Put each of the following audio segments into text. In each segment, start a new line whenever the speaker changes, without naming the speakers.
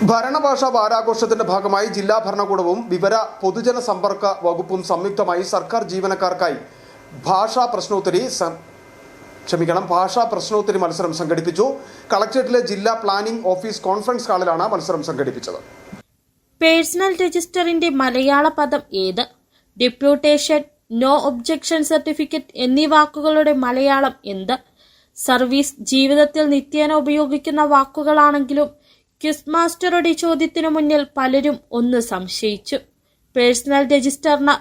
ഭരണഭാഷാ വാരാഘോഷത്തിന്റെ ഭാഗമായി ജില്ലാ ഭരണകൂടവും വിവര പൊതുജന സമ്പർക്ക വകുപ്പും സംയുക്തമായി സർക്കാർ ജീവനക്കാർക്കായി ഭാഷാ പ്രശ്നോത്തരി മത്സരം സംഘടിപ്പിച്ചു. കളക്ടറേറ്റിലെ ജില്ലാ പ്ലാനിംഗ് ഓഫീസ് കോൺഫറൻസ് ഹാളിലാണ് മത്സരം സംഘടിപ്പിച്ചത്.
പേഴ്സണൽ രജിസ്റ്ററിന്റെ മലയാള പദം ഏത്? ഡെപ്യൂട്ടേഷൻ, നോ ഒബ്ജക്ഷൻ സർട്ടിഫിക്കറ്റ് എന്നീ വാക്കുകളുടെ മലയാളം എന്ത്? സർവീസ് ജീവിതത്തിൽ നിത്യേന ഉപയോഗിക്കുന്ന വാക്കുകളാണെങ്കിലും ക്വിസ് മാസ്റ്ററുടെ ചോദ്യത്തിനു മുന്നിൽ പലരും ഒന്ന് സംശയിച്ചു. പേഴ്സണൽ രജിസ്റ്ററിന്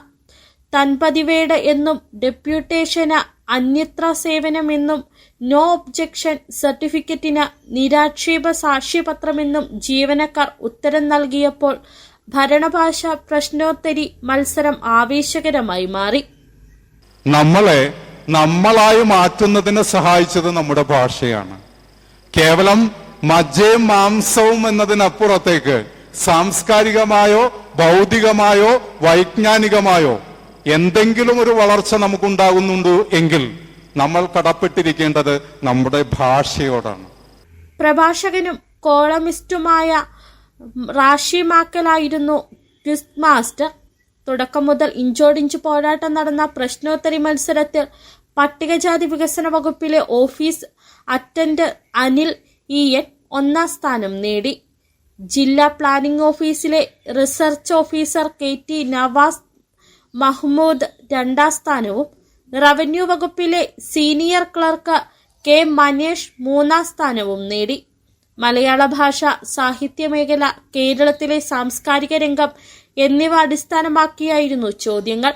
തൻപതിവേട് എന്നും ഡെപ്യൂട്ടേഷന് അന്യത്ര സേവനമെന്നും നോ ഒബ്ജക്ഷൻ സർട്ടിഫിക്കറ്റിന് നിരാക്ഷേപ സാക്ഷ്യപത്രമെന്നും ജീവനക്കാർ ഉത്തരം നൽകിയപ്പോൾ ഭരണഭാഷ പ്രശ്നോത്തരി മത്സരം ആവേശകരമായി മാറി.
നമ്മളെ നമ്മളായി മാറ്റുന്നതിന് സഹായിച്ചത് നമ്മുടെ ഭാഷയാണ്. കേവലം മജ്ജയും മാംസവും എന്നതിനപ്പുറത്തേക്ക് സാംസ്കാരികമായോ ഭൗതികമായോ വൈജ്ഞാനികമായോ എന്തെങ്കിലും ഒരു വളർച്ച നമുക്കുണ്ടാകുന്നുണ്ട് എങ്കിൽ നമ്മൾ കടപ്പെട്ടിരിക്കേണ്ടത് നമ്മുടെ ഭാഷയോടാണ്.
പ്രഭാഷകനും കോളമിസ്റ്റുമായ റാഷി മാക്കലായിരുന്നു ക്വിസ് മാസ്റ്റർ. തുടക്കം മുതൽ ഇഞ്ചോടിഞ്ച് പോരാട്ടം നടന്ന പ്രശ്നോത്തരി മത്സരത്തിൽ പട്ടികജാതി വികസന വകുപ്പിലെ ഓഫീസ് അറ്റൻഡന്റ് അനിൽ ഇ.എൻ. ഒന്നാം സ്ഥാനം നേടി. ജില്ലാ പ്ലാനിംഗ് ഓഫീസിലെ റിസർച്ച് ഓഫീസർ കെ.ടി. നവാസ് മഹ്മൂദ് രണ്ടാം സ്ഥാനവും റവന്യൂ വകുപ്പിലെ സീനിയർ ക്ലർക്ക് കെ. മനേഷ് മൂന്നാം സ്ഥാനവും നേടി. മലയാള ഭാഷ, സാഹിത്യമേഖല, കേരളത്തിലെ സാംസ്കാരിക രംഗം എന്നിവ അടിസ്ഥാനമാക്കിയായിരുന്നു ചോദ്യങ്ങൾ.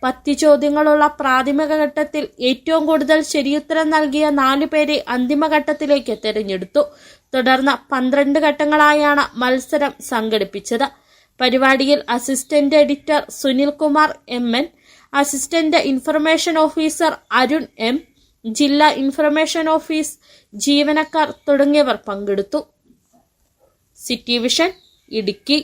10 ചോദ്യങ്ങളുള്ള പ്രാഥമിക ഘട്ടത്തിൽ ഏറ്റവും കൂടുതൽ ശരിയുത്തരം നൽകിയ 4 പേരെ അന്തിമഘട്ടത്തിലേക്ക് തെരഞ്ഞെടുത്തു. തുടർന്ന് 12 ഘട്ടങ്ങളായാണ് മത്സരം സംഘടിപ്പിച്ചത്. പരിപാടിയിൽ assistant editor Sunilkumar M N., assistant information officer Arun M., ജില്ലാ ഇൻഫർമേഷൻ ഓഫീസ് ജീവനക്കാർ തുടങ്ങിയവർ പങ്കെടുത്തു. City vision, Idukki.